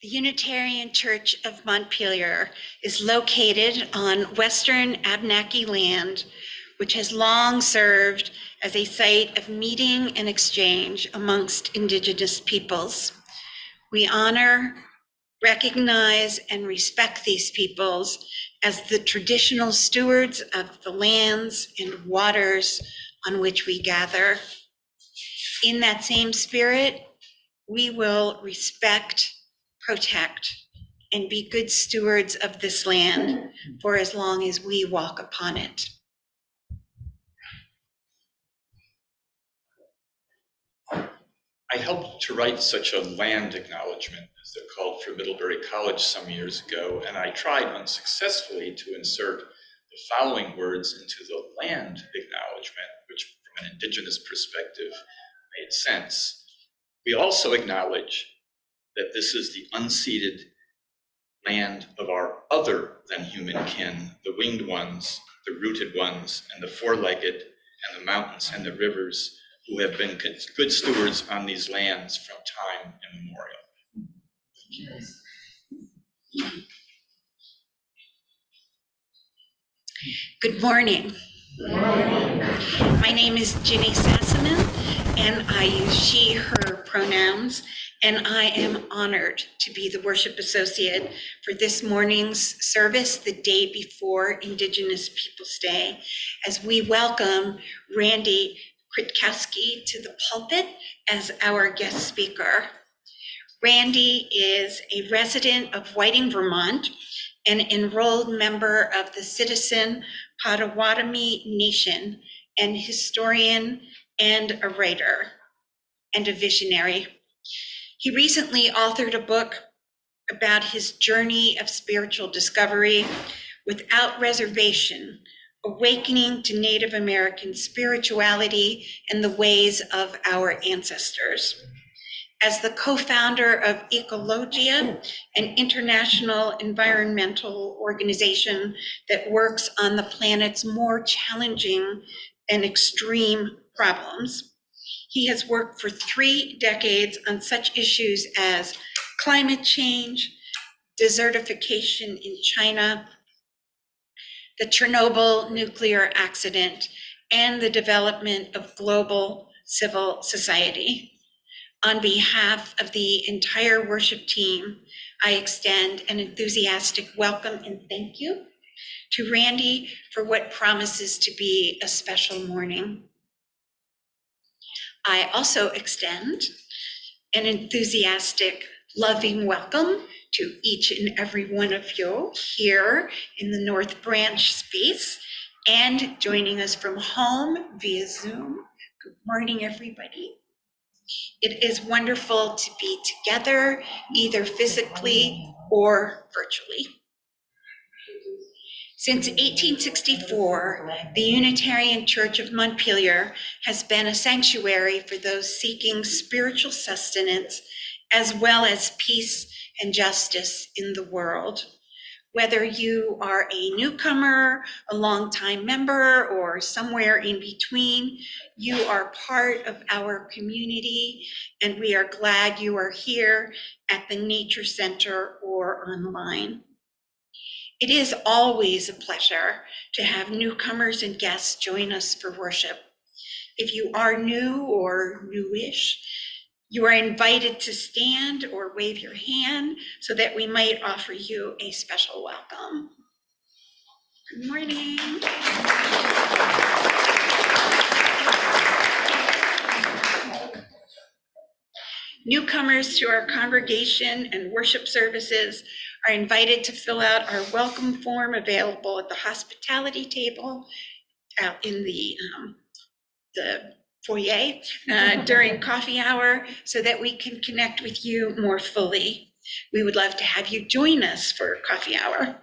The Unitarian Church of Montpelier is located on Western Abenaki land, which has long served as a site of meeting and exchange amongst Indigenous peoples. We honor, recognize, and respect these peoples as the traditional stewards of the lands and waters on which we gather. In that same spirit, we will respect, protect, and be good stewards of this land for as long as we walk upon it. I helped to write such a land acknowledgement, as they're called, for Middlebury College some years ago, and I tried unsuccessfully to insert the following words into the land acknowledgement, which from an Indigenous perspective made sense. We also acknowledge that this is the unceded land of our other than human kin, the winged ones, the rooted ones, and the four-legged, and the mountains and the rivers, who have been good stewards on these lands from time immemorial. Good morning. My name is Ginny Sassaman, and I use she, her pronouns, and I am honored to be the worship associate for this morning's service, the day before Indigenous Peoples Day, as we welcome Randy Kritkowski to the pulpit as our guest speaker. Randy is a resident of Whiting, Vermont, an enrolled member of the Citizen Potawatomi Nation, an historian and a writer and a visionary. He recently authored a book about his journey of spiritual discovery, Without Reservation: Awakening to Native American Spirituality and the Ways of Our Ancestors. As the co-founder of Ecologia, an international environmental organization that works on the planet's more challenging and extreme problems, he has worked for 3 decades on such issues as climate change, desertification in China, the Chernobyl nuclear accident, and the development of global civil society. On behalf of the entire worship team, I extend an enthusiastic welcome and thank you to Randy for what promises to be a special morning. I also extend an enthusiastic, loving welcome to each and every one of you here in the North Branch space and joining us from home via Zoom. Good morning, everybody. It is wonderful to be together, either physically or virtually. Since 1864, the Unitarian Church of Montpelier has been a sanctuary for those seeking spiritual sustenance, as well as peace and justice in the world. Whether you are a newcomer, a longtime member, or somewhere in between, you are part of our community, and we are glad you are here at the Nature Center or online. It is always a pleasure to have newcomers and guests join us for worship. If you are new or newish, you are invited to stand or wave your hand so that we might offer you a special welcome. Good morning. Newcomers to our congregation and worship services are invited to fill out our welcome form available at the hospitality table out in the foyer during coffee hour so that we can connect with you more fully. We would love to have you join us for coffee hour.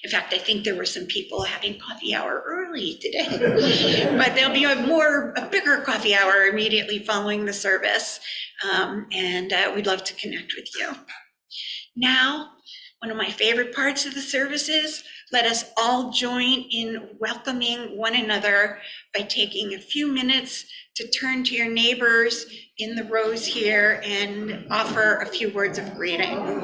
In fact, I think there were some people having coffee hour early today, but there'll be a bigger coffee hour immediately following the service, and we'd love to connect with you. Now, one of my favorite parts of the service is let us all join in welcoming one another by taking a few minutes to turn to your neighbors in the rows here and offer a few words of greeting.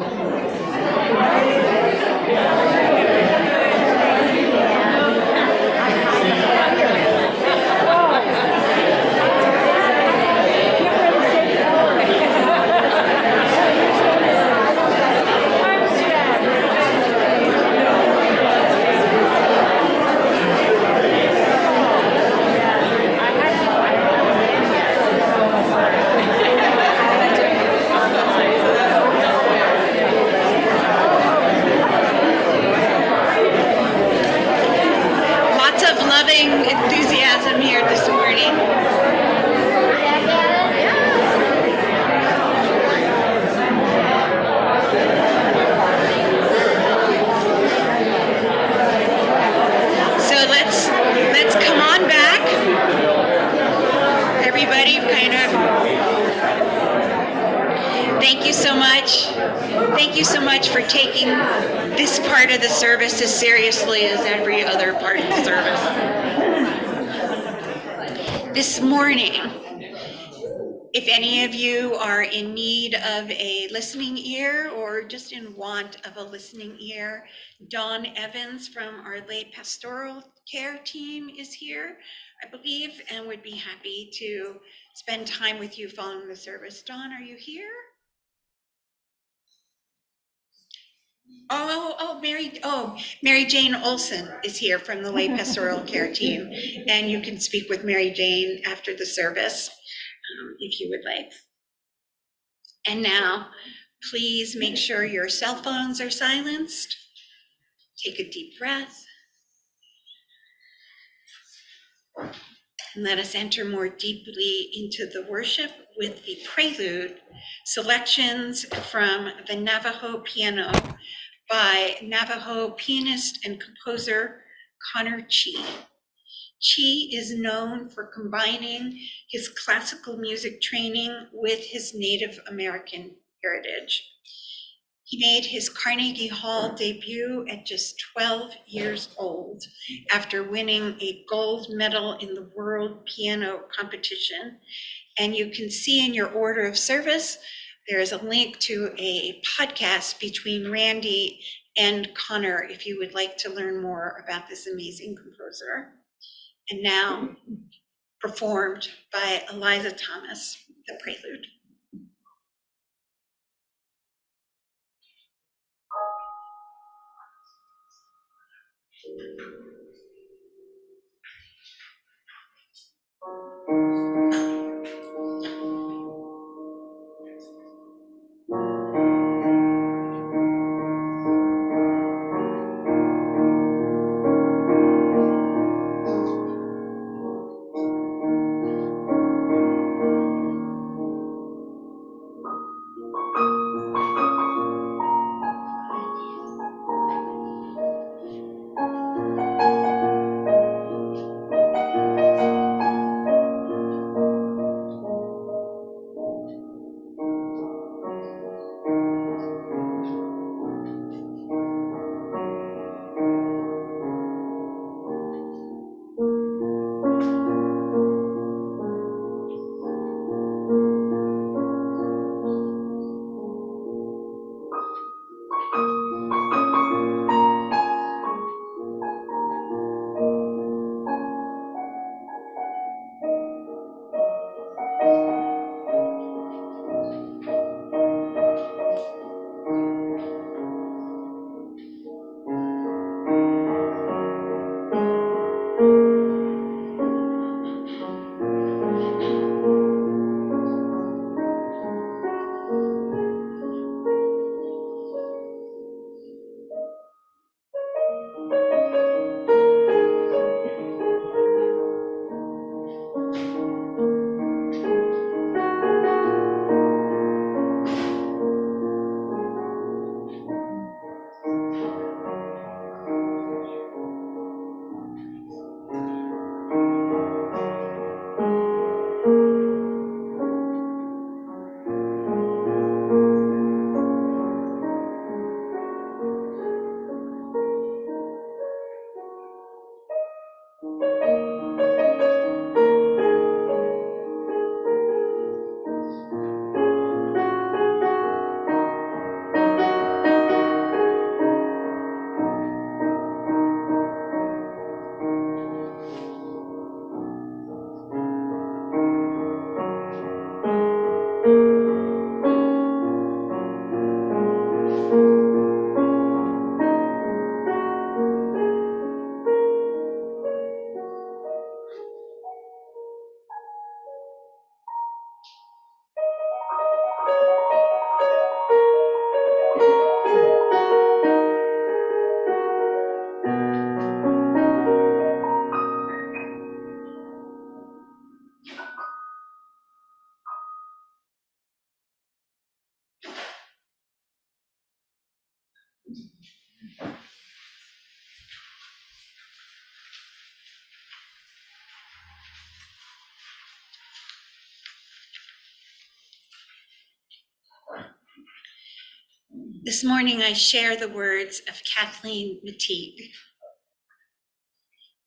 Enthusiasm here this morning. So let's come on back. Everybody kind of. Thank you so much. Thank you so much for taking this part of the service as seriously as every other part of the service. This morning, if any of you are in need of a listening ear or just in want of a listening ear, Dawn Evans from our lay pastoral care team is here, I believe, and would be happy to spend time with you following the service. Dawn, are you here? Mary Jane Olson is here from the lay pastoral care team, and you can speak with Mary Jane after the service if you would like. And now, please make sure your cell phones are silenced. Take a deep breath. And let us enter more deeply into the worship with the prelude, selections from the Navajo piano by Navajo pianist and composer Connor Chi. Chi is known for combining his classical music training with his Native American heritage. He made his Carnegie Hall debut at just 12 years old after winning a gold medal in the World Piano Competition. And you can see in your order of service, there is a link to a podcast between Randy and Connor if you would like to learn more about this amazing composer. And now, performed by Eliza Thomas, the prelude. This morning, I share the words of Kathleen Mateague.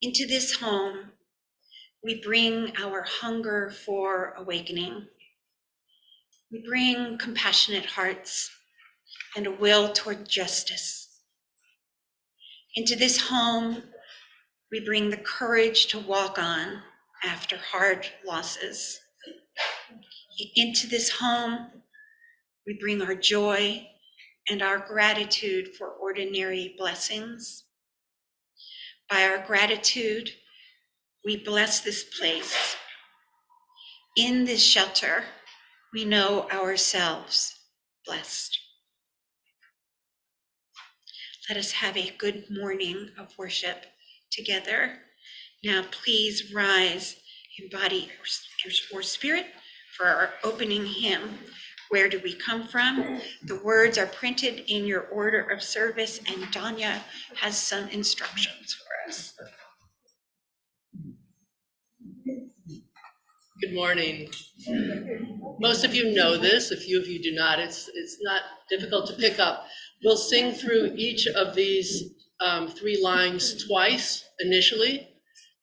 Into this home, we bring our hunger for awakening. We bring compassionate hearts and a will toward justice. Into this home, we bring the courage to walk on after hard losses. Into this home, we bring our joy and our gratitude for ordinary blessings. By our gratitude, we bless this place. In this shelter, we know ourselves blessed. Let us have a good morning of worship together. Now please rise in body or spirit for our opening hymn. Where do we come from? The words are printed in your order of service, and Danya has some instructions for us. Good morning. Most of you know this. A few of you do not. It's not difficult to pick up. We'll sing through each of these 3 lines twice initially,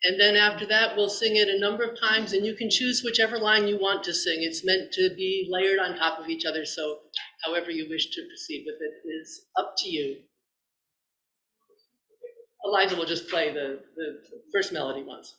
and then after that we'll sing it a number of times, and you can choose whichever line you want to sing. It's meant to be layered on top of each other, so however you wish to proceed with it is up to you. Eliza will just play the first melody once.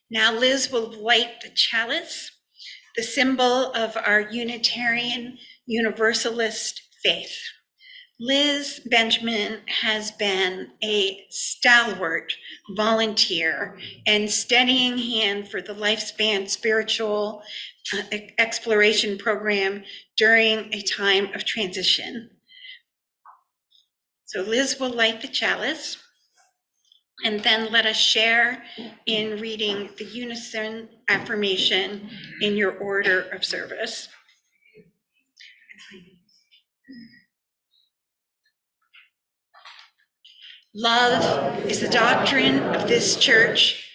Now Liz will light the chalice, the symbol of our Unitarian Universalist faith. Liz Benjamin has been a stalwart volunteer and steadying hand for the Lifespan Spiritual Exploration Program during a time of transition. So Liz will light the chalice, and then let us share in reading the unison affirmation in your order of service. Love is the doctrine of this church.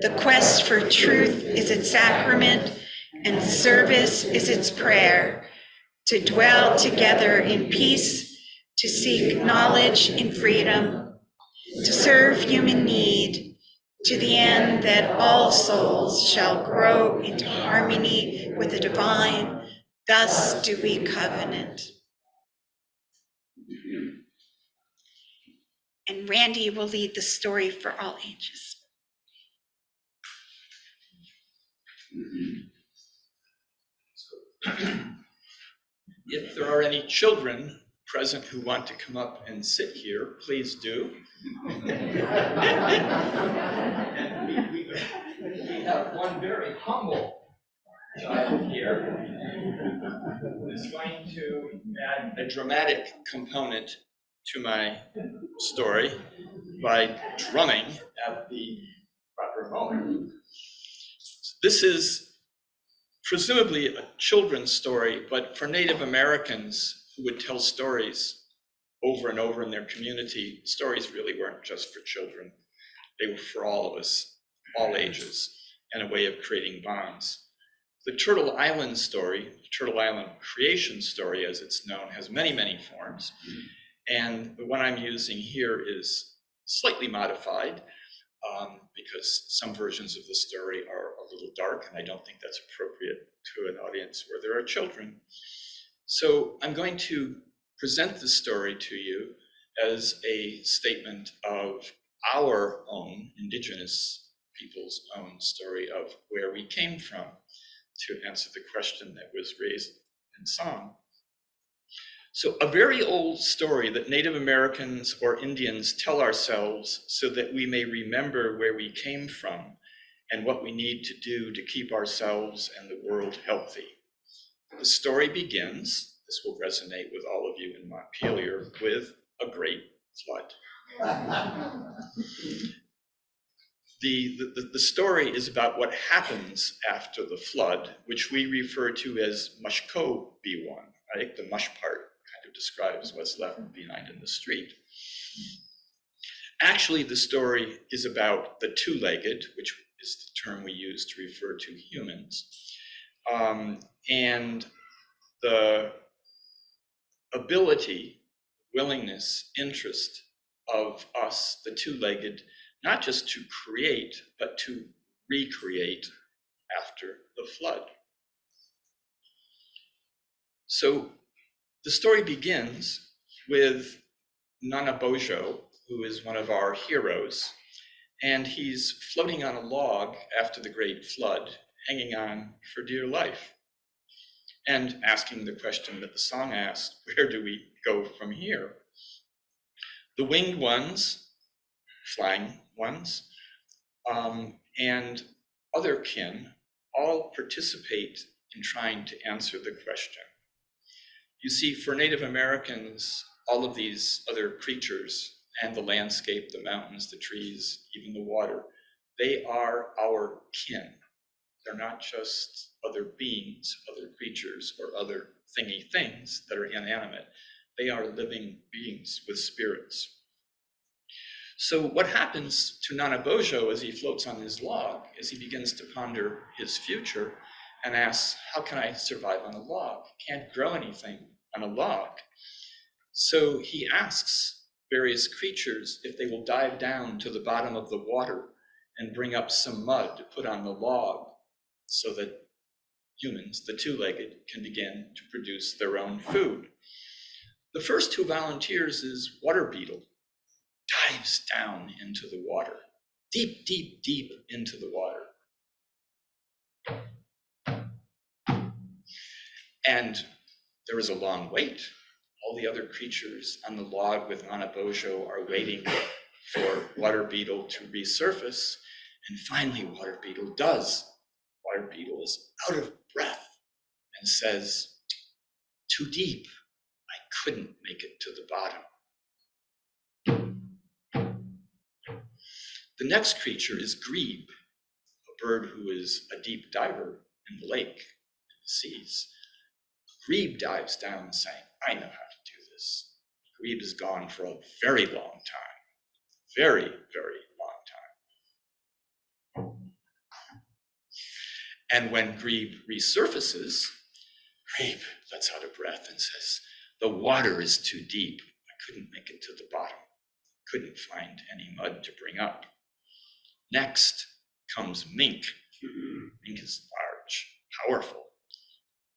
The quest for truth is its sacrament, and service is its prayer. To dwell together in peace, to seek knowledge in freedom, to serve human need, to the end that all souls shall grow into harmony with the divine. Thus do we covenant. And Randy will lead the story for all ages. If there are any children present who want to come up and sit here, please do. We have one very humble child here who is going to add a dramatic component to my story by drumming at the proper moment. This is presumably a children's story, but for Native Americans who would tell stories over and over in their community, stories really weren't just for children. They were for all of us, all ages, and a way of creating bonds. The Turtle Island story, the Turtle Island creation story as it's known, has many, many forms. And the one I'm using here is slightly modified because some versions of the story are a little dark, and I don't think that's appropriate to an audience where there are children. So I'm going to present the story to you as a statement of our own Indigenous people's own story of where we came from, to answer the question that was raised in song. So a very old story that Native Americans or Indians tell ourselves so that we may remember where we came from and what we need to do to keep ourselves and the world healthy. The story begins, this will resonate with all of you in Montpelier, with a great flood. The story is about what happens after the flood, which we refer to as Mushko B1. I think the mush part kind of describes what's left behind in the street. Actually, the story is about the two-legged, which is the term we use to refer to humans, and the ability, willingness, interest of us, the two-legged, not just to create, but to recreate after the flood. So the story begins with Nana Bojo, who is one of our heroes, and he's floating on a log after the great flood, hanging on for dear life, and asking the question that the song asked, where do we go from here? The winged ones, flying ones, and other kin all participate in trying to answer the question. You see, for Native Americans, all of these other creatures and the landscape, the mountains, the trees, even the water, they are our kin. They're not just other beings, other creatures, or other thingy things that are inanimate. They are living beings with spirits. So what happens to Nana Bojo as he floats on his log is he begins to ponder his future and asks, how can I survive on a log? Can't grow anything on a log. So he asks various creatures if they will dive down to the bottom of the water and bring up some mud to put on the log so that humans, the two-legged, can begin to produce their own food. The first who volunteers is Water Beetle. Dives down into the water, deep, deep, deep into the water. And there was a long wait. All the other creatures on the log with Ana Bojo are waiting for Water Beetle to resurface. And finally, Water Beetle does. Water Beetle is out of breath and says, "Too deep. I couldn't make it to the bottom." The next creature is Grebe, a bird who is a deep diver in the lake, in the seas. Grebe dives down saying, "I know how to do this." Grebe is gone for a very long time. Very, very long time. And when Grebe resurfaces, Grebe lets out a breath and says, "The water is too deep. I couldn't make it to the bottom. Couldn't find any mud to bring up." Next comes Mink. Mink is large, powerful,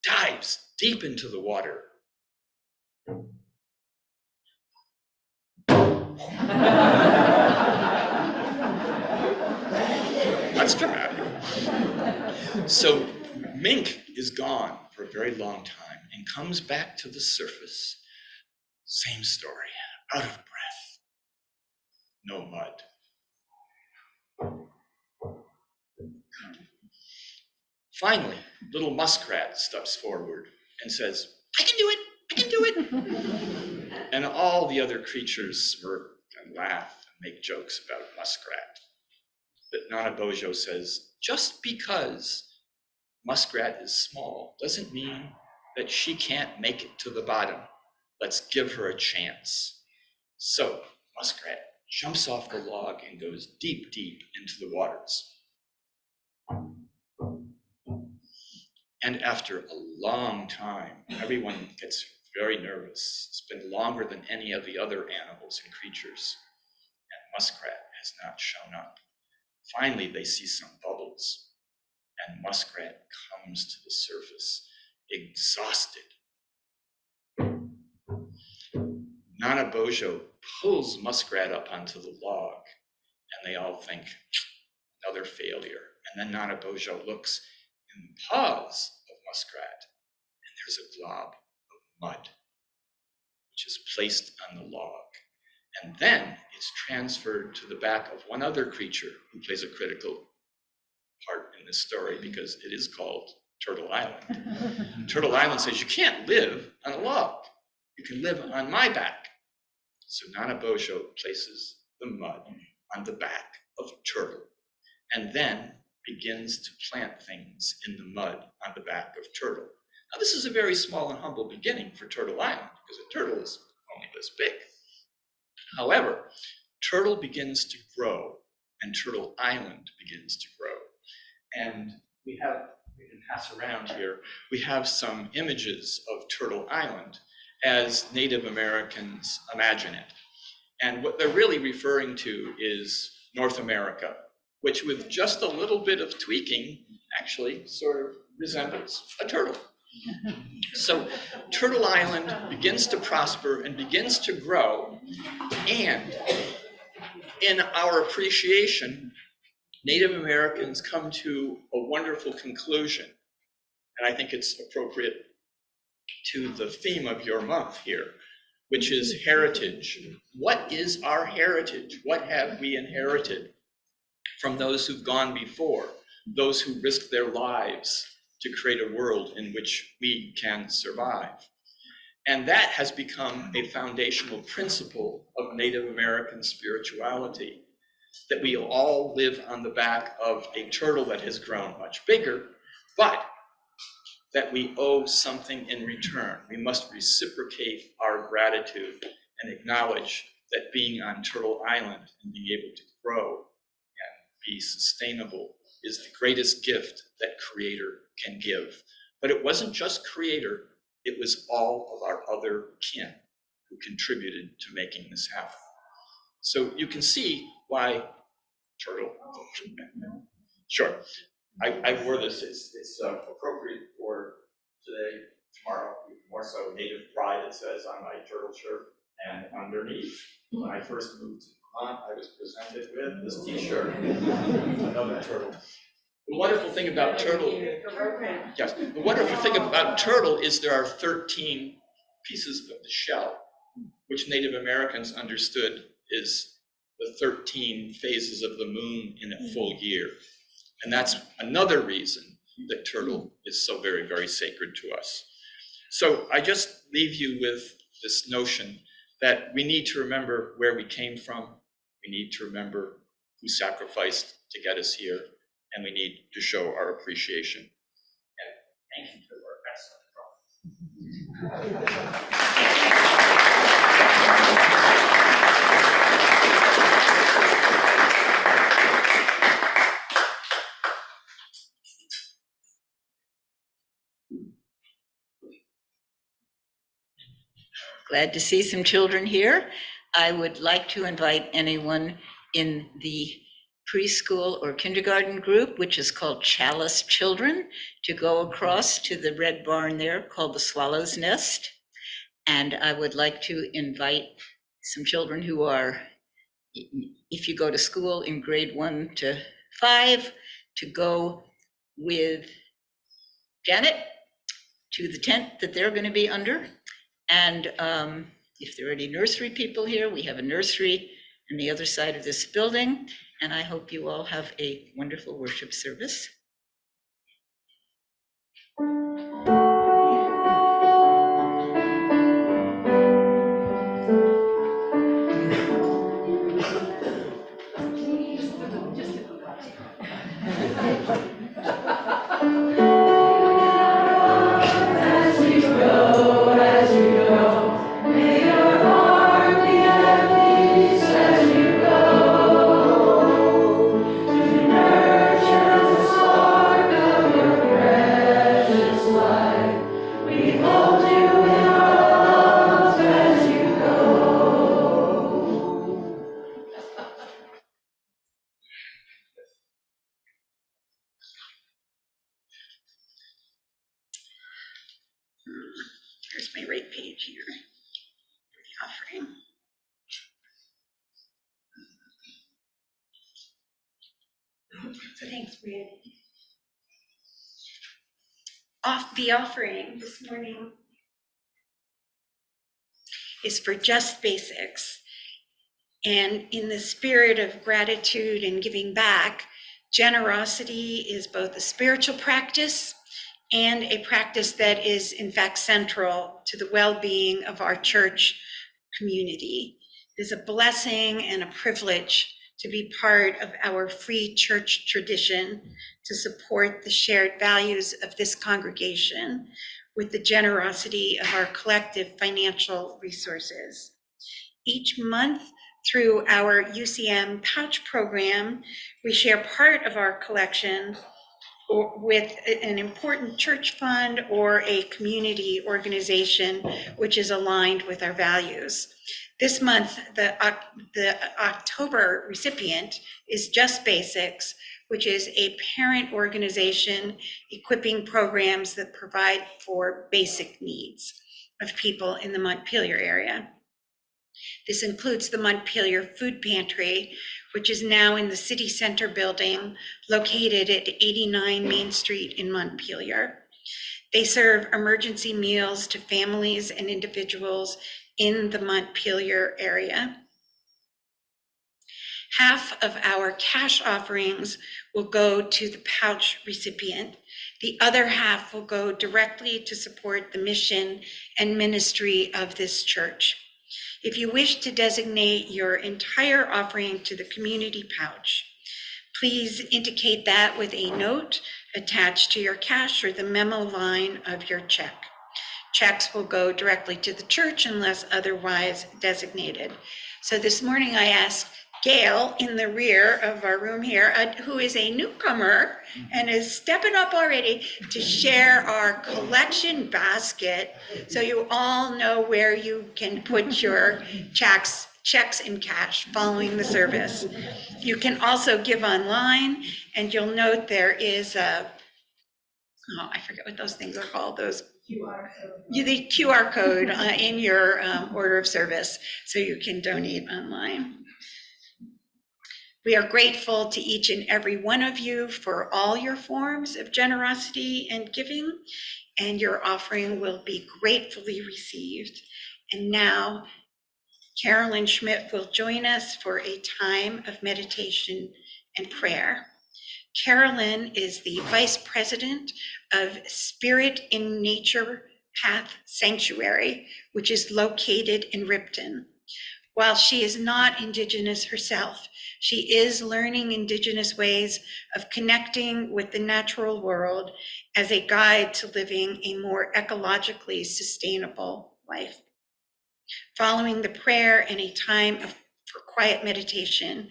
dives deep into the water. That's dramatic. So Mink is gone for a very long time and comes back to the surface. Same story, out of breath, no mud. Finally, little muskrat steps forward and says, "I can do it, I can do it." And all the other creatures smirk and laugh and make jokes about muskrat. But Nana Bojo says, just because muskrat is small doesn't mean that she can't make it to the bottom. Let's give her a chance. So muskrat jumps off the log and goes deep, deep into the waters. And after a long time, everyone gets very nervous. It's been longer than any of the other animals and creatures, and muskrat has not shown up. Finally, they see some bubbles, and muskrat comes to the surface, exhausted. Nana Bojo pulls muskrat up onto the log, and they all think, another failure. And then Nana Bojo looks in the paws of muskrat, and there's a glob of mud, which is placed on the log. And then it's transferred to the back of one other creature who plays a critical part in this story because it is called Turtle Island. Turtle Island says, you can't live on a log. You can live on my back. So Nana Bojo places the mud on the back of Turtle and then begins to plant things in the mud on the back of Turtle. Now this is a very small and humble beginning for Turtle Island because a turtle is only this big. However, Turtle begins to grow and Turtle Island begins to grow. And we can pass around here, we have some images of Turtle Island as Native Americans imagine it. And what they're really referring to is North America, which with just a little bit of tweaking actually sort of resembles a turtle. So Turtle Island begins to prosper and begins to grow, and in our appreciation, Native Americans come to a wonderful conclusion, and I think it's appropriate to the theme of your month here, which is heritage. What is our heritage? What have we inherited from those who've gone before, those who risked their lives to create a world in which we can survive? And that has become a foundational principle of Native American spirituality, that we all live on the back of a turtle that has grown much bigger, but that we owe something in return. We must reciprocate our gratitude and acknowledge that being on Turtle Island and being able to grow and be sustainable is the greatest gift that Creator can give. But it wasn't just Creator, it was all of our other kin who contributed to making this happen. So you can see why turtle. Sure, I wore this, it's appropriate for today, tomorrow, even more so, Native Pride, it says on my turtle shirt. And underneath, when I first moved to Vermont, I was presented with this t-shirt, another turtle. The wonderful thing about turtle, yes, the wonderful thing about turtle is there are 13 pieces of the shell, which Native Americans understood is the 13 phases of the moon in a full year. And that's another reason that turtle is so very, very sacred to us. So I just leave you with this notion that we need to remember where we came from. We need to remember who sacrificed to get us here, and we need to show our appreciation. And thank you for your excellent Glad to see some children here. I would like to invite anyone in the preschool or kindergarten group, which is called Chalice Children, to go across to the red barn there called the Swallow's Nest. And I would like to invite some children who are, if you go to school in grade 1 to 5, to go with Janet to the tent that they're going to be under. And if there are any nursery people here, we have a nursery on the other side of this building. And I hope you all have a wonderful worship service. Here's my right page here, the offering. Thanks, Brianna. The offering this morning is for Just Basics. And in the spirit of gratitude and giving back, generosity is both a spiritual practice and a practice that is in fact central to the well-being of our church community. It is a blessing and a privilege to be part of our free church tradition, to support the shared values of this congregation with the generosity of our collective financial resources. Each month, through our UCM pouch program, we share part of our collection with an important church fund or a community organization which is aligned with our values. This month, the October recipient is Just Basics, which is a parent organization equipping programs that provide for basic needs of people in the Montpelier area. This includes the Montpelier Food Pantry, which is now in the City Center building located at 89 Main Street in Montpelier. They serve emergency meals to families and individuals in the Montpelier area. Half of our cash offerings will go to the pouch recipient. The other half will go directly to support the mission and ministry of this church. If you wish to designate your entire offering to the community pouch, please indicate that with a note attached to your cash or the memo line of your check. Checks will go directly to the church unless otherwise designated. So this morning I asked Gail in the rear of our room here, who is a newcomer and is stepping up already, to share our collection basket so you all know where you can put your checks and cash following the service. You can also give online, and you'll note there is I forget what those things are called, those the QR code in your order of service, so you can donate online. We are grateful to each and every one of you for all your forms of generosity and giving, and your offering will be gratefully received. And now, Carolyn Schmidt will join us for a time of meditation and prayer. Carolyn is the Vice President of Spirit in Nature Path Sanctuary, which is located in Ripton. While she is not Indigenous herself, she is learning Indigenous ways of connecting with the natural world as a guide to living a more ecologically sustainable life. Following the prayer and a time for quiet meditation,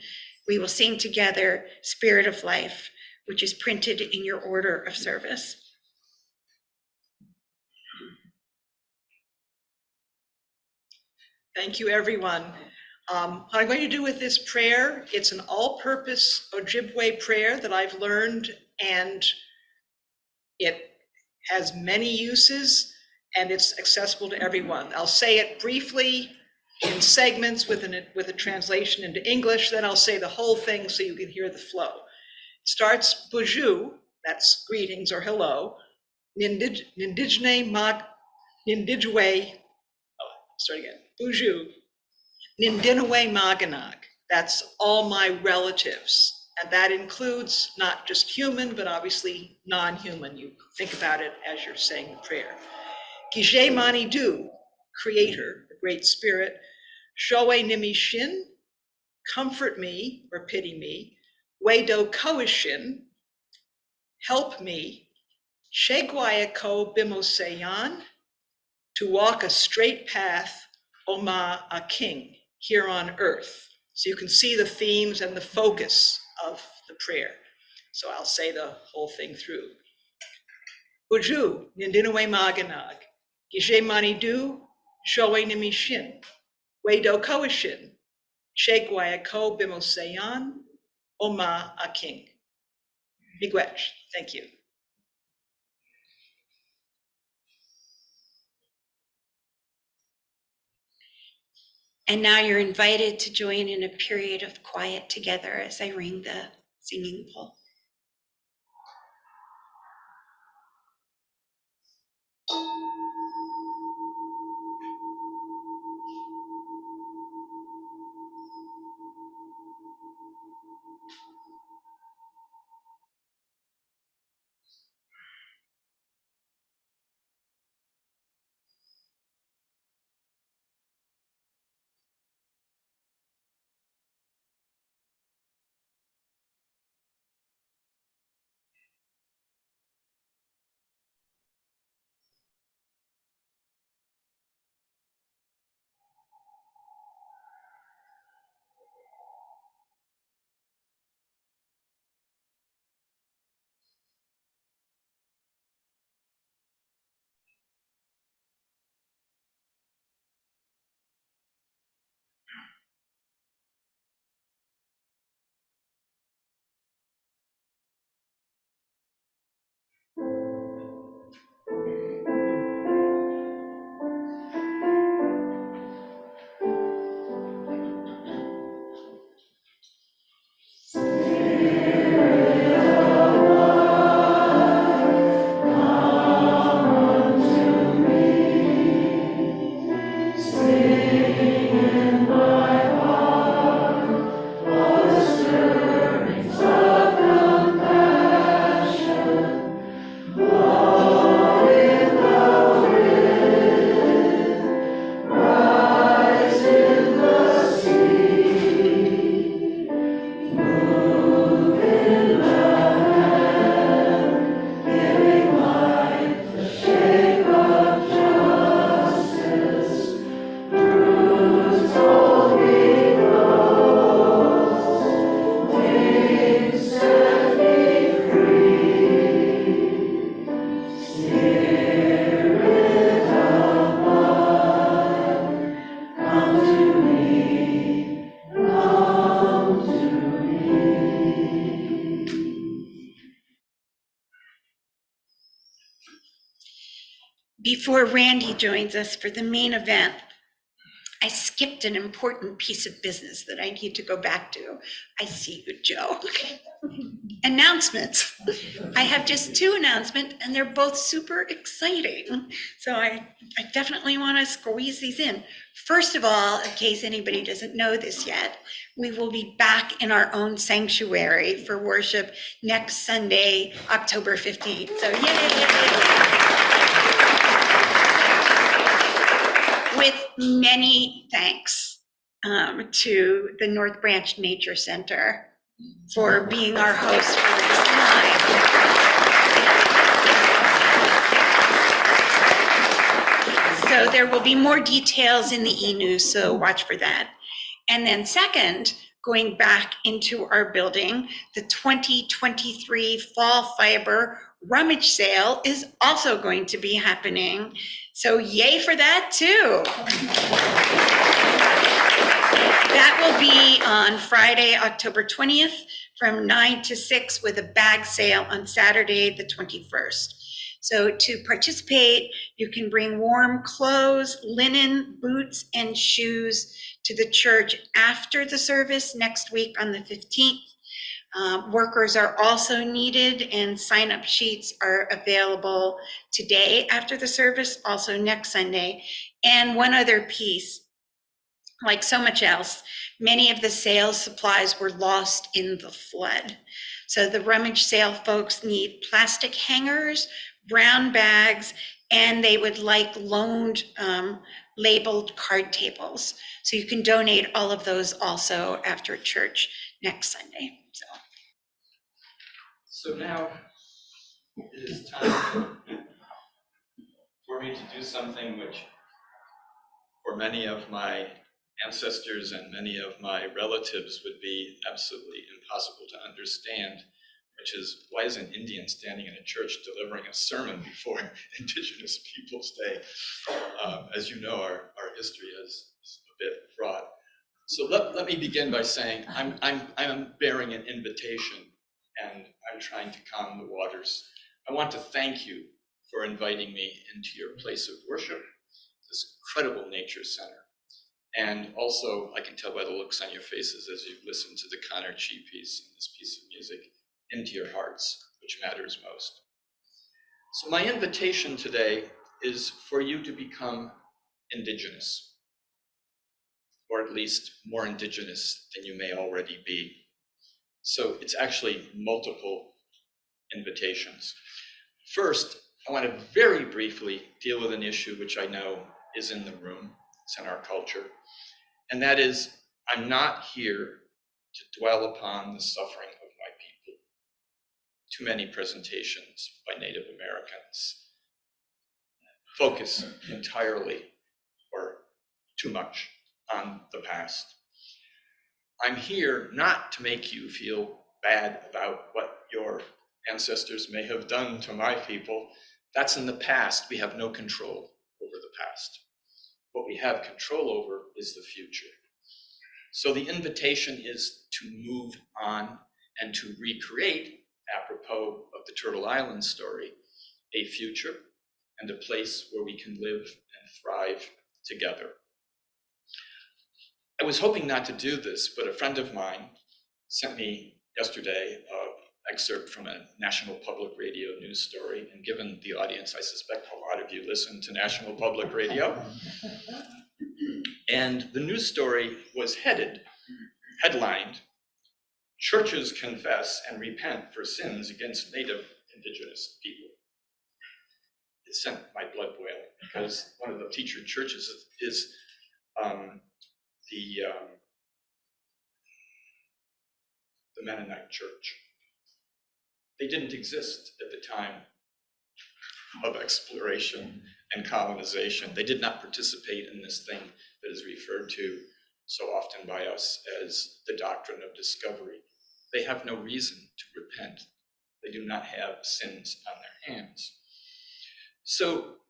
we will sing together Spirit of Life, which is printed in your order of service. Thank you, everyone. What I'm going to do with this prayer, it's an all-purpose Ojibwe prayer that I've learned, and it has many uses, and it's accessible to everyone. I'll say it briefly in segments with a translation into English, then I'll say the whole thing so you can hear the flow. It starts Bonjour, that's greetings or hello. Nindigene mag, Nindigwe, start again. Bonjour. Nindinaway Maganag, that's all my relatives. And that includes not just human, but obviously non-human. You think about it as you're saying the prayer. Gije Mani Du, creator, the great spirit. Showe Nimi Shin, comfort me or pity me. Wedo Koishin, help me. Shegwaya Ko Bimoseyan, to walk a straight path, Oma a king, here on earth. So you can see the themes and the focus of the prayer. So I'll say the whole thing through. Uju, Nindinawe Maganag, Gije Mani Du, Showe Nimi Shin, Wedo Koishin, Shegwaya Ko Bimoseyan, Oma a king. Miigwech, thank you. And now you're invited to join in a period of quiet together as I ring the singing bowl. Before Randy joins us for the main event, I skipped an important piece of business that I need to go back to. I see you, Joe. Announcements. I have just 2 announcements, and they're both super exciting. So I definitely want to squeeze these in. First of all, in case anybody doesn't know this yet, we will be back in our own sanctuary for worship next Sunday, October 15th. So yay! With many thanks to the North Branch Nature Center for being our host for this time. So there will be more details in the e-news, so watch for that. And then second, going back into our building, the 2023 Fall Fiber Rummage Sale is also going to be happening. So yay for that too. That will be on Friday, October 20th from 9 to 6 with a bag sale on Saturday, the 21st. So to participate, you can bring warm clothes, linen, boots, and shoes to the church after the service next week on the 15th. Workers are also needed, and sign-up sheets are available today after the service, also next Sunday. And one other piece, like so much else, many of the sales supplies were lost in the flood. So the rummage sale folks need plastic hangers, brown bags, and they would like loaned labeled card tables. So you can donate all of those also after church next Sunday. So now it is time for me to do something which for many of my ancestors and many of my relatives would be absolutely impossible to understand, which is, why is an Indian standing in a church delivering a sermon before Indigenous Peoples' Day? As you know, our history is a bit fraught. So let me begin by saying I'm bearing an invitation, and I'm trying to calm the waters. I want to thank you for inviting me into your place of worship, this incredible nature center. And also, I can tell by the looks on your faces as you listen to the Connor Chi piece and this piece of music, into your hearts, which matters most. So my invitation today is for you to become Indigenous, or at least more Indigenous than you may already be. So it's actually multiple invitations. First, I want to very briefly deal with an issue which I know is in the room, it's in our culture, and that is, I'm not here to dwell upon the suffering of my people. Too many presentations by Native Americans focus entirely, or too much, on the past. I'm here not to make you feel bad about what your ancestors may have done to my people. That's in the past. We have no control over the past. What we have control over is the future. So the invitation is to move on and to recreate, apropos of the Turtle Island story, a future and a place where we can live and thrive together. I was hoping not to do this, but a friend of mine sent me yesterday an excerpt from a National Public Radio news story. And given the audience, I suspect a lot of you listen to National Public Radio. And the news story was headlined, "Churches Confess and Repent for Sins Against Native Indigenous People." It sent my blood boiling, because one of the featured churches is the Mennonite Church. They didn't exist at the time of exploration and colonization. They did not participate in this thing that is referred to so often by us as the doctrine of discovery. They have no reason to repent. They do not have sins on their hands. So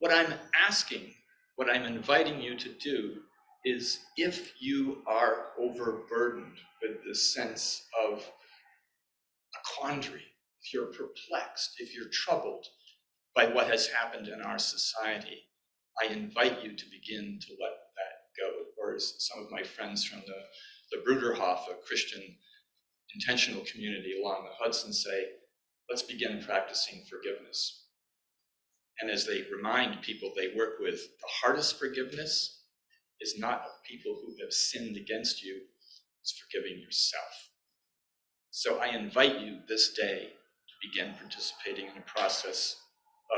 what I'm asking, what I'm inviting you to do is, if you are overburdened with this sense of a quandary, if you're perplexed, if you're troubled by what has happened in our society, I invite you to begin to let that go. as some of my friends from the Bruderhof, a Christian intentional community along the Hudson, say, let's begin practicing forgiveness. And as they remind people they work with, the hardest forgiveness is not of people who have sinned against you, it's forgiving yourself. So I invite you this day to begin participating in a process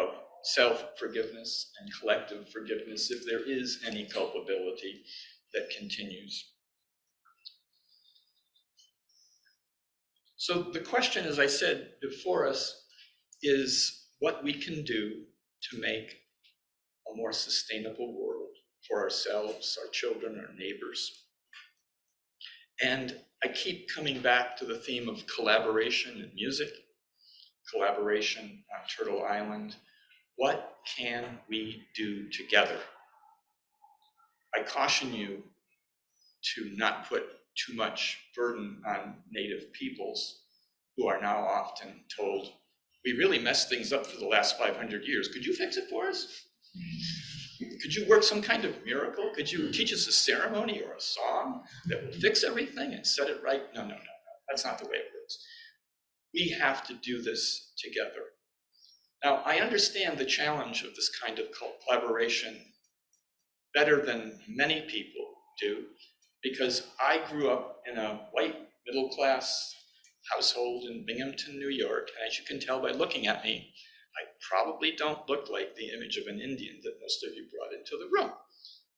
of self-forgiveness and collective forgiveness if there is any culpability that continues. So the question, as I said before us, is what we can do to make a more sustainable world for ourselves, our children, our neighbors. And I keep coming back to the theme of collaboration in music, collaboration on Turtle Island. What can we do together? I caution you to not put too much burden on Native peoples who are now often told, we really messed things up for the last 500 years. Could you fix it for us? Could you work some kind of miracle? Could you teach us a ceremony or a song that will fix everything and set it right? No. That's not the way it works. We have to do this together. Now, I understand the challenge of this kind of collaboration better than many people do, because I grew up in a white middle-class household in Binghamton, New York, and as you can tell by looking at me, I probably don't look like the image of an Indian that most of you brought into the room,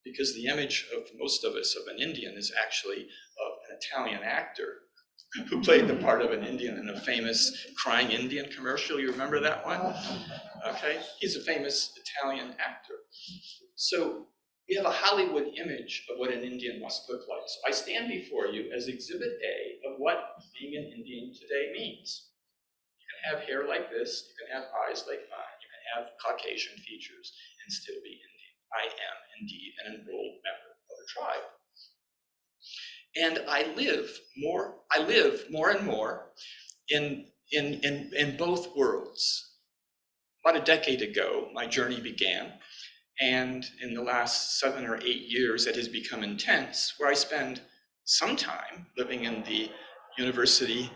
because the image of most of us of an Indian is actually of an Italian actor who played the part of an Indian in a famous crying Indian commercial. You remember that one? Okay, he's a famous Italian actor. So we have a Hollywood image of what an Indian must look like. So I stand before you as Exhibit A of what being an Indian today means. You can have hair like this, you can have eyes like mine, you can have Caucasian features and still be Indian. I am indeed an enrolled member of a tribe. And I live more and more in both worlds. About a decade ago, my journey began. And in the last 7 or 8 years, it has become intense, where I spend some time living in the university,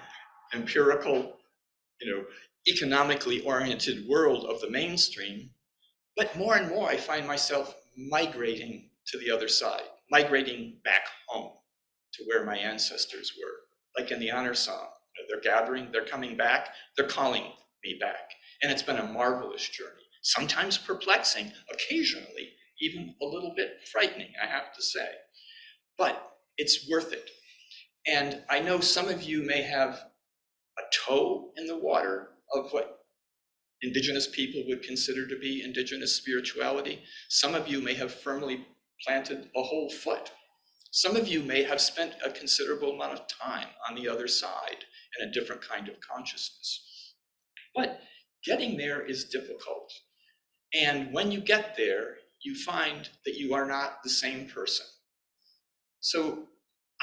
empirical, economically oriented world of the mainstream. But more and more, I find myself migrating to the other side, migrating back home to where my ancestors were. Like in the honor song, they're gathering, they're coming back, they're calling me back. And it's been a marvelous journey. Sometimes perplexing, occasionally even a little bit frightening, I have to say. But it's worth it. And I know some of you may have a toe in the water of what Indigenous people would consider to be Indigenous spirituality. Some of you may have firmly planted a whole foot. Some of you may have spent a considerable amount of time on the other side in a different kind of consciousness. But getting there is difficult. And when you get there, you find that you are not the same person. So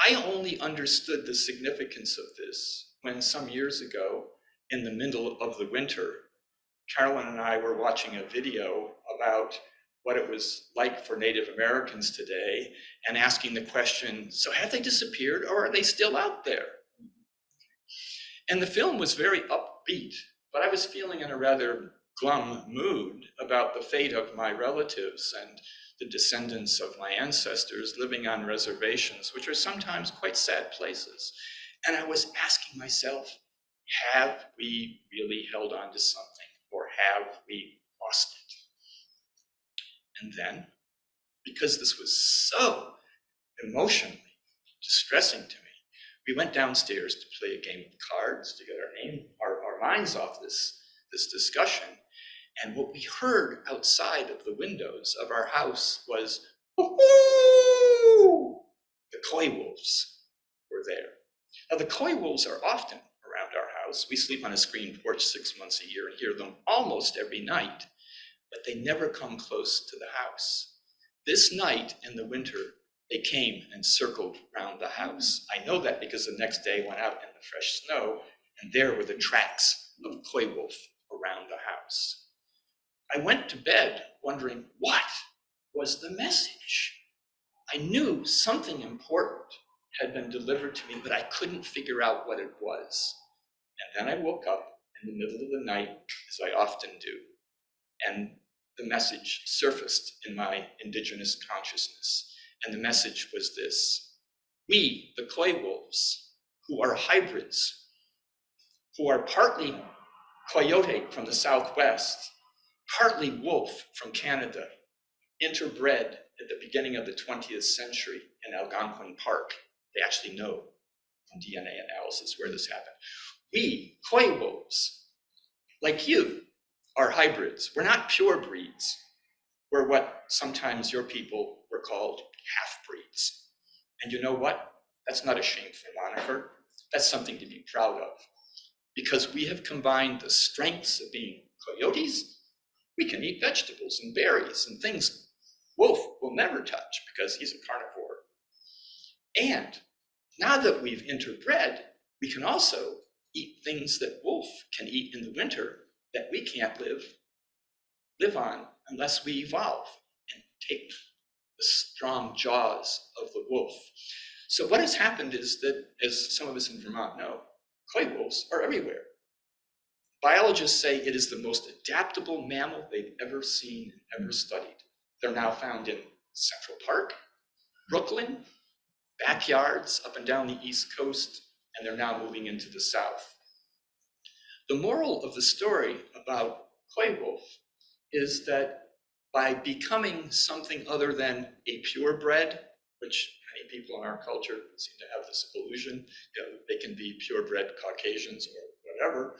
I only understood the significance of this when some years ago, in the middle of the winter, Carolyn and I were watching a video about what it was like for Native Americans today and asking the question, so have they disappeared or are they still out there? And the film was very upbeat, but I was feeling in a rather glum mood about the fate of my relatives and the descendants of my ancestors living on reservations, which are sometimes quite sad places. And I was asking myself, have we really held on to something, or have we lost it? And then, because this was so emotionally distressing to me, we went downstairs to play a game of cards to get our minds off this discussion. And what we heard outside of the windows of our house was, "Woo-hoo!" The coy wolves were there. Now, the coy wolves are often around our house. We sleep on a screen porch 6 months a year and hear them almost every night, but they never come close to the house. This night in the winter, they came and circled around the house. I know that because the next day I went out in the fresh snow, and there were the tracks of coy wolf around the house. I went to bed wondering, what was the message? I knew something important had been delivered to me, but I couldn't figure out what it was. And then I woke up in the middle of the night, as I often do, and the message surfaced in my Indigenous consciousness. And the message was this: we, the clay wolves, who are hybrids, who are partly coyote from the Southwest, partly wolf from Canada, interbred at the beginning of the 20th century in Algonquin Park. They actually know from DNA analysis where this happened. We, clay wolves, like you, are hybrids. We're not pure breeds. We're what sometimes your people were called half-breeds. And you know what? That's not a shameful moniker. That's something to be proud of. Because we have combined the strengths of being coyotes. We can eat vegetables and berries and things wolf will never touch because he's a carnivore. And now that we've interbred, we can also eat things that wolf can eat in the winter that we can't live on unless we evolve and take the strong jaws of the wolf. So what has happened is that, as some of us in Vermont know, clay wolves are everywhere. Biologists say it is the most adaptable mammal they've ever seen and ever studied. They're now found in Central Park, Brooklyn, backyards up and down the East Coast, and they're now moving into the South. The moral of the story about clay wolf is that by becoming something other than a purebred, which many people in our culture seem to have this illusion, they can be purebred Caucasians or whatever,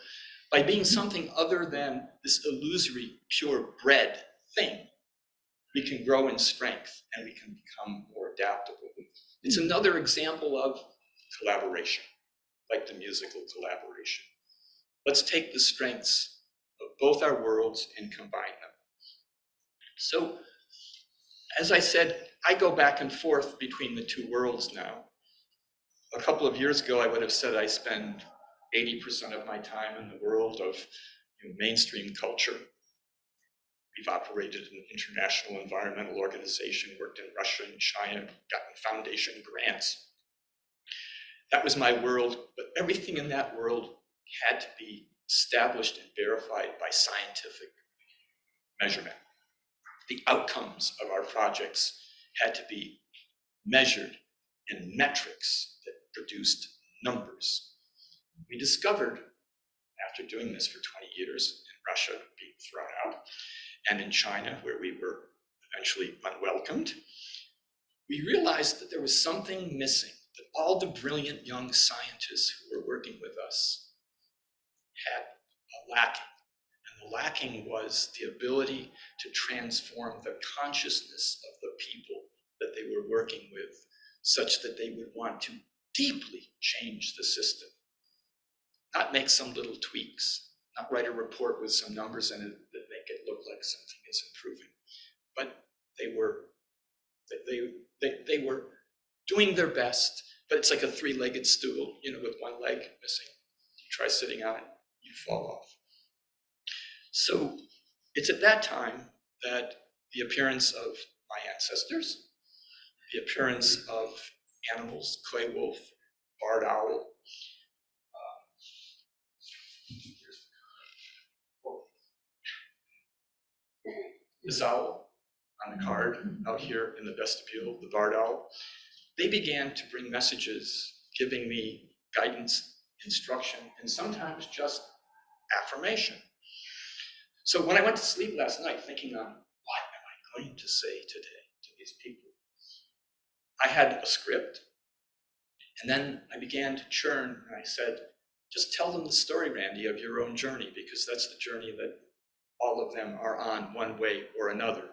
by being something other than this illusory purebred thing, we can grow in strength and we can become more adaptable. It's another example of collaboration, like the musical collaboration. Let's take the strengths of both our worlds and combine them. So, as I said, I go back and forth between the two worlds now. A couple of years ago, I would have said I spend 80% of my time in the world of mainstream culture. We've operated in an international environmental organization, worked in Russia and China, gotten foundation grants. That was my world, but everything in that world had to be established and verified by scientific measurement. The outcomes of our projects had to be measured in metrics that produced numbers. We discovered, after doing this for 20 years in Russia, being thrown out, and in China, where we were eventually unwelcomed, we realized that there was something missing, that all the brilliant young scientists who were working with us had a lacking. And the lacking was the ability to transform the consciousness of the people that they were working with, such that they would want to deeply change the system. Not make some little tweaks, not write a report with some numbers in it that make it look like something is improving. But they were doing their best, but it's like a three-legged stool, with one leg missing. You try sitting on it, you fall off. So it's at that time that the appearance of my ancestors, the appearance of animals, clay wolf, barred owl, this owl on the card out here in the vestibule, the barred owl, they began to bring messages, giving me guidance, instruction, and sometimes just affirmation. So when I went to sleep last night thinking on what am I going to say today to these people, I had a script, and then I began to churn, and I said, just tell them the story, Randy, of your own journey, because that's the journey that all of them are on one way or another.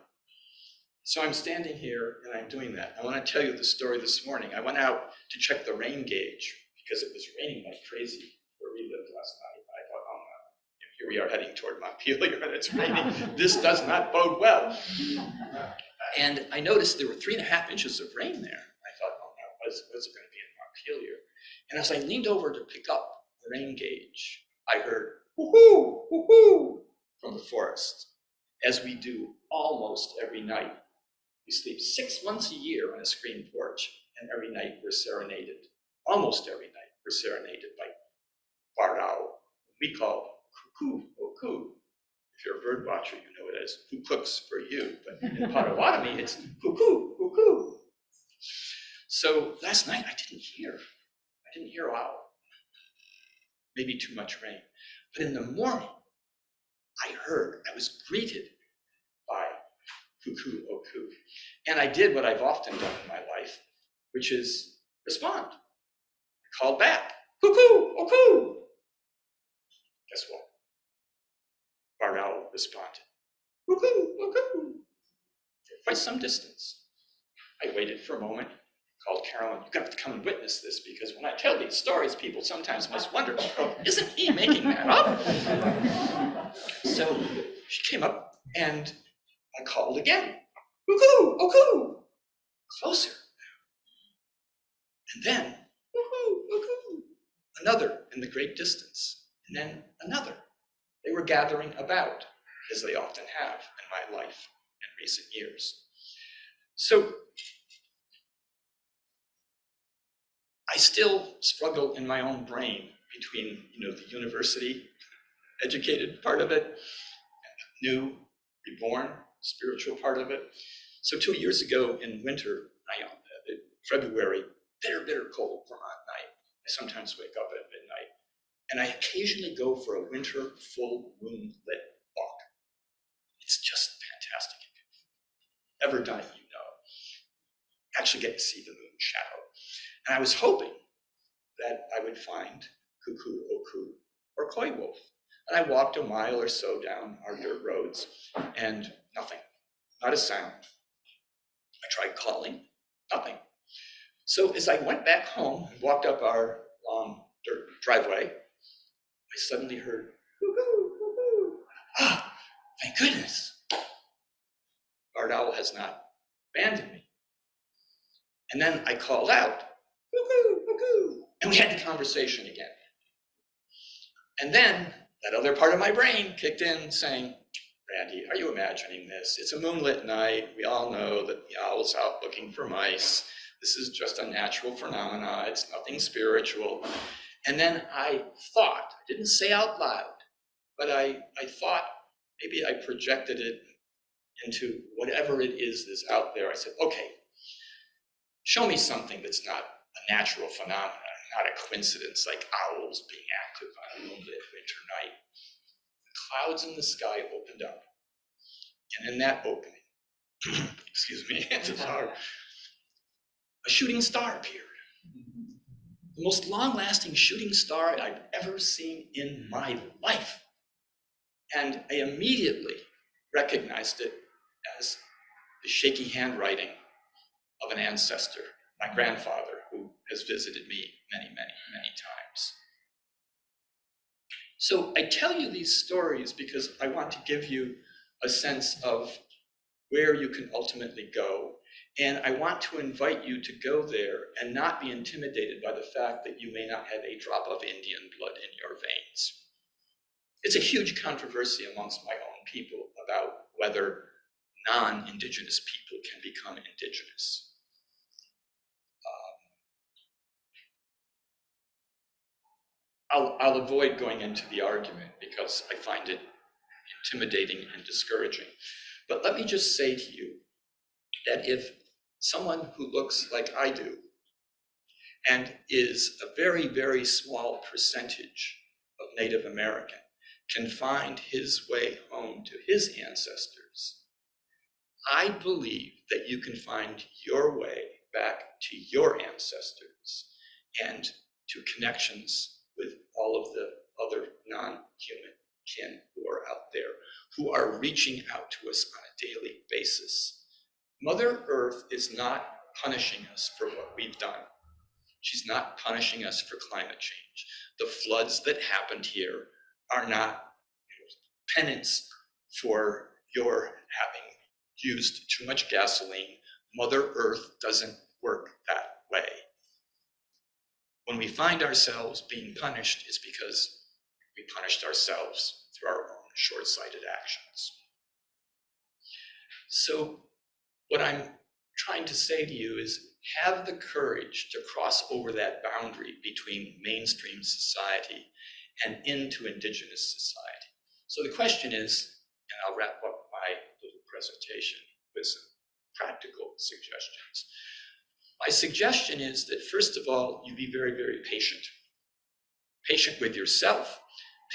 So I'm standing here and I'm doing that. I want to tell you the story this morning. I went out to check the rain gauge because it was raining like crazy where we lived last night. I thought, oh no, here we are heading toward Montpelier and it's raining. This does not bode well. And I noticed there were 3.5 inches of rain there. I thought, oh no, what's it going to be in Montpelier? And as I leaned over to pick up the rain gauge, I heard, woohoo, woohoo, from the forest, as we do almost every night We sleep 6 months a year on a screen porch, and every night we're serenaded. Almost every night we're serenaded by barred owl. We call cuckoo, oh coo. If you're a bird watcher, you know it as who cooks for you. But in Potawatomi, it's cuckoo, cuckoo. So last night I didn't hear owl. Maybe too much rain. But in the morning, I was greeted by cuckoo, oh coo. And I did what I've often done in my life, which is respond. I called back, cuckoo, oh coo. Guess what? Barred owl responded, cuckoo, oh coo. For quite some distance. I waited for a moment, called Carolyn. You got to come and witness this, because when I tell these stories, people sometimes must wonder, oh, isn't he making that up? So she came up and I called again. Cuckoo, oh coo. Closer. And then, cuckoo, oh coo. Another in the great distance. And then another. They were gathering about, as they often have in my life in recent years. So I still struggle in my own brain between, the university educated part of it, and the new, reborn, spiritual part of it. So 2 years ago in winter, February, bitter cold Vermont night. I sometimes wake up at midnight, and I occasionally go for a winter full moonlit walk. It's just fantastic. If you've ever done it, you know. Actually get to see the moon shadow. And I was hoping that I would find cuckoo, oh coo, or coy wolf. And I walked a mile or so down our dirt roads, and nothing, not a sound. I tried calling, nothing. So as I went back home and walked up our long dirt driveway, I suddenly heard, cuckoo, cuckoo. Ah, thank goodness. Barred owl has not abandoned me. And then I called out, cuckoo, cuckoo, and we had the conversation again. And then that other part of my brain kicked in saying, Randy, are you imagining this? It's a moonlit night. We all know that the owl's out looking for mice. This is just a natural phenomena. It's nothing spiritual. And then I thought, I didn't say out loud, but I thought maybe I projected it into whatever it is that's out there. I said, okay, show me something that's not a natural phenomenon, not a coincidence like owls being active on a moonlit winter night. The clouds in the sky opened up. And in that opening, excuse me, it's hard, a shooting star appeared. The most long-lasting shooting star I've ever seen in my life. And I immediately recognized it as the shaky handwriting of an ancestor, my grandfather, who has visited me many times. So I tell you these stories because I want to give you a sense of where you can ultimately go. And I want to invite you to go there and not be intimidated by the fact that you may not have a drop of Indian blood in your veins. It's a huge controversy amongst my own people about whether non-Indigenous people can become Indigenous. I'll avoid going into the argument because I find it intimidating and discouraging. But let me just say to you that if someone who looks like I do and is a very small percentage of Native American can find his way home to his ancestors, I believe that you can find your way back to your ancestors and to connections with all of the other non-human kin who are out there, who are reaching out to us on a daily basis. Mother Earth is not punishing us for what we've done. She's not punishing us for climate change. The floods that happened here are not penance for your having used too much gasoline. Mother Earth doesn't work that way. When we find ourselves being punished, it's because we punished ourselves through our own short-sighted actions. So what I'm trying to say to you is have the courage to cross over that boundary between mainstream society and into Indigenous society. So the question is, and I'll wrap up my little presentation with some practical suggestions. My suggestion is that first of all, you be very, very patient. Patient with yourself,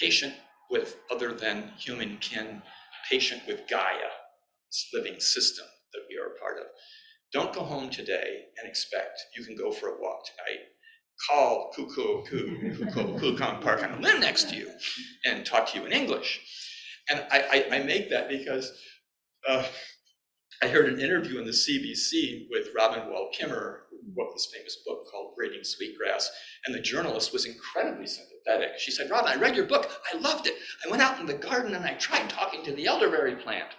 patient with other than human kin, patient with Gaia, this living system that we are a part of. Don't go home today and expect you can go for a walk tonight. Call Kukong Park on the limb next to you and talk to you in English. And I make that because I heard an interview in the CBC with Robin Wall-Kimmerer, who wrote this famous book called Braiding Sweetgrass, and the journalist was incredibly sympathetic. She said, "Robin, I read your book. I loved it. I went out in the garden and I tried talking to the elderberry plant.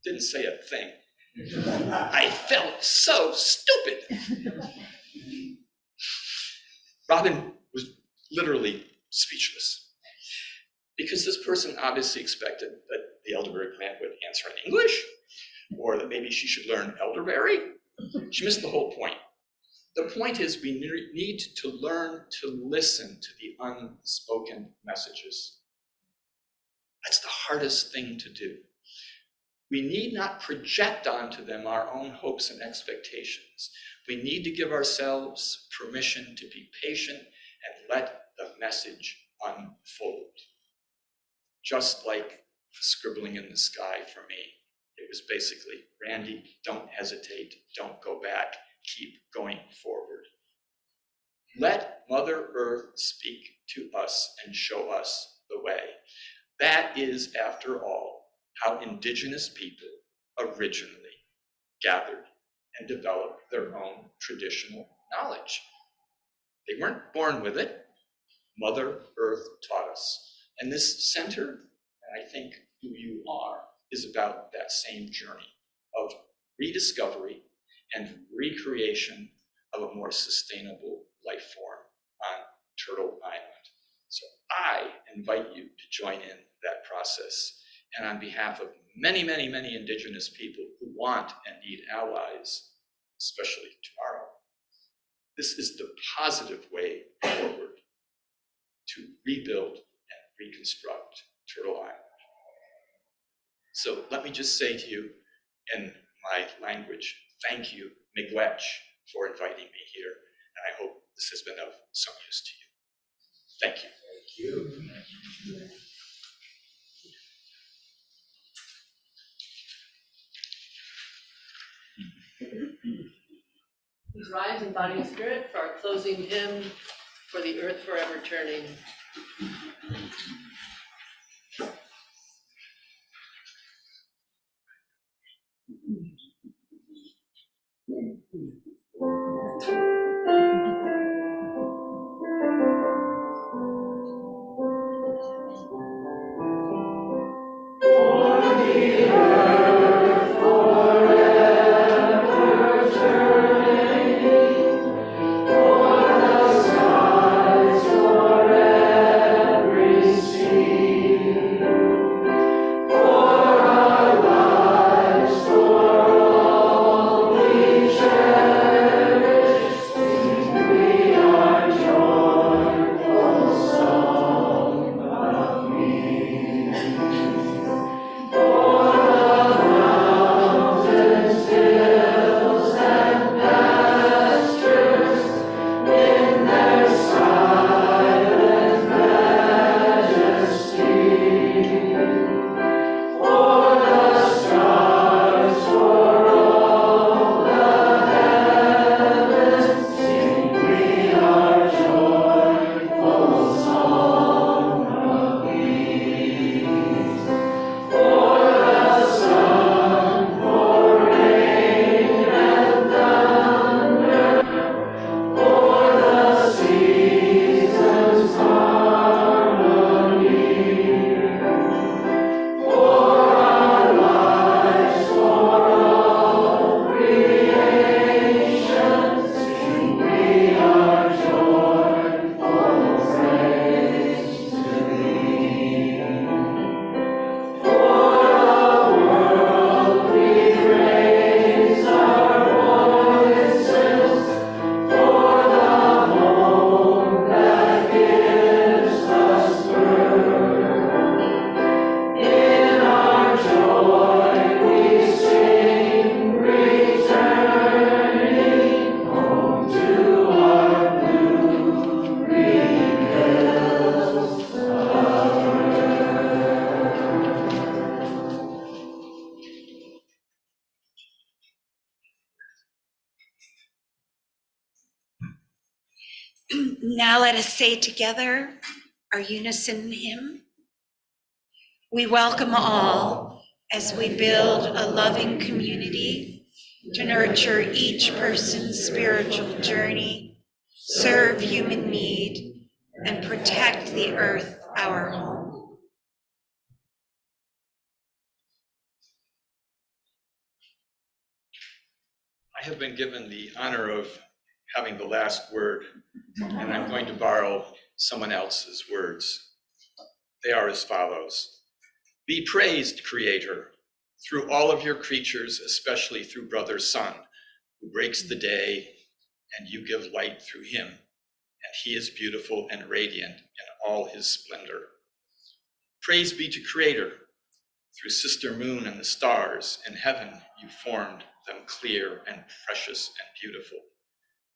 Didn't say a thing. I felt so stupid." Robin was literally speechless because this person obviously expected that the elderberry plant would answer in English, or that maybe she should learn elderberry. She missed the whole point. The point is we need to learn to listen to the unspoken messages. That's the hardest thing to do. We need not project onto them our own hopes and expectations. We need to give ourselves permission to be patient and let the message unfold. Just like the scribbling in the sky for me, it was basically, Randy, don't hesitate, don't go back, keep going forward. Let Mother Earth speak to us and show us the way. That is, after all, how Indigenous people originally gathered and developed their own traditional knowledge. They weren't born with it. Mother Earth taught us. And this center, and I think who you are, is about that same journey of rediscovery and recreation of a more sustainable life form on Turtle Island. So I invite you to join in that process. And on behalf of many, many, many Indigenous people who want and need allies, especially tomorrow, this is the positive way forward to rebuild and reconstruct Turtle Island. So let me just say to you in my language, thank you, miigwech, for inviting me here. And I hope this has been of some use to you. Thank you. Thank you. Please rise in body and spirit for our closing hymn, For the Earth Forever Turning. For our lives, for all we share. Now let us say together our unison hymn. We welcome all as we build a loving community to nurture each person's spiritual journey, serve human need, and protect the earth, our home. I have been given the honor of having the last word, and I'm going to borrow someone else's words. They are as follows. Be praised, Creator, through all of your creatures, especially through Brother Sun, who breaks the day, and you give light through him, and he is beautiful and radiant in all his splendor. Praise be to Creator, through Sister Moon and the stars in heaven you formed them clear and precious and beautiful.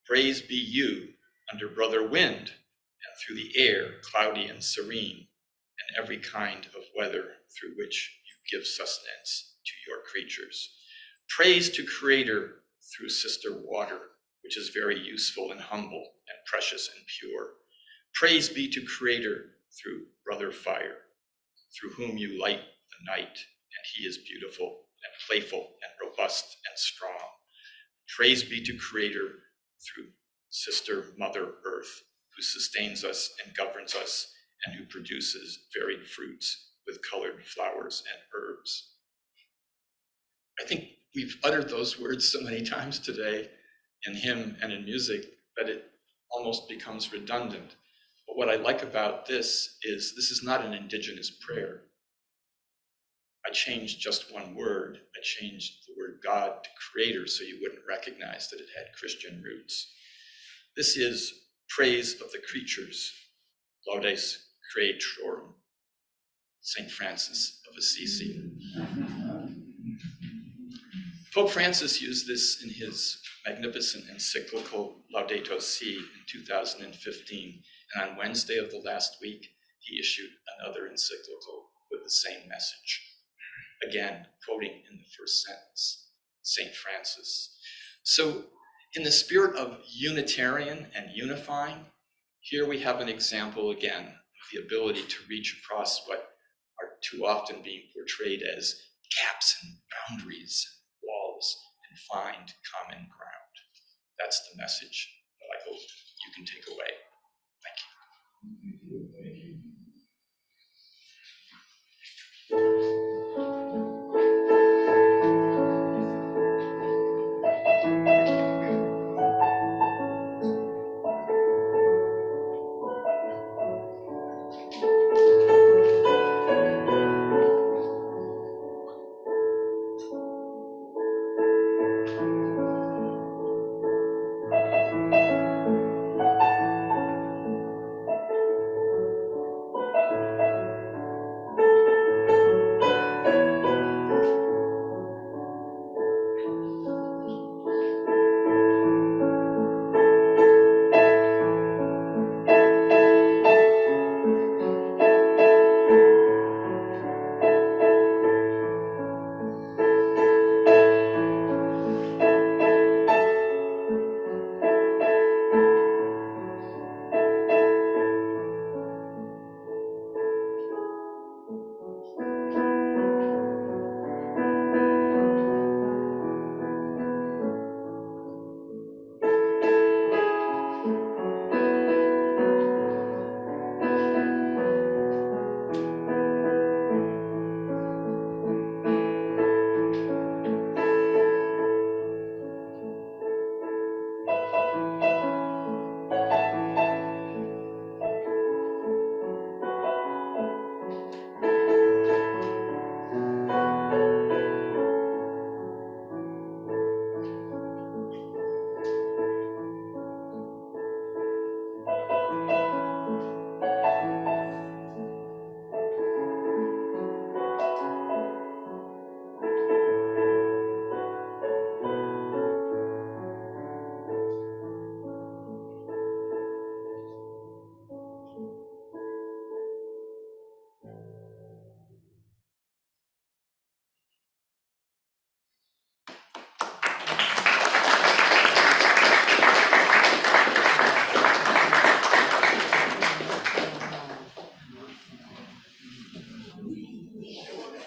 Praise be you under Brother Wind and through the air cloudy and serene, and every kind of weather through which you give sustenance to your creatures. Praise to Creator through Sister Water, which is very useful and humble and precious and pure. Praise be to Creator through Brother Fire, through whom you light the night, and he is beautiful and playful and robust and strong. Praise be to Creator through Sister Mother Earth, who sustains us and governs us, and who produces varied fruits with colored flowers and herbs. I think we've uttered those words so many times today in hymn and in music that it almost becomes redundant. But what I like about this is not an Indigenous prayer. I changed just one word. I changed the word God to Creator so you wouldn't recognize that it had Christian roots. This is praise of the creatures, Laudes Creatorum, St. Francis of Assisi. Pope Francis used this in his magnificent encyclical Laudato Si in 2015, and on Wednesday of the last week, he issued another encyclical with the same message. Again, quoting in the first sentence, St. Francis. So in the spirit of Unitarian and unifying, here we have an example again of the ability to reach across what are too often being portrayed as gaps and boundaries, walls, and find common ground. That's the message that I hope you can take away.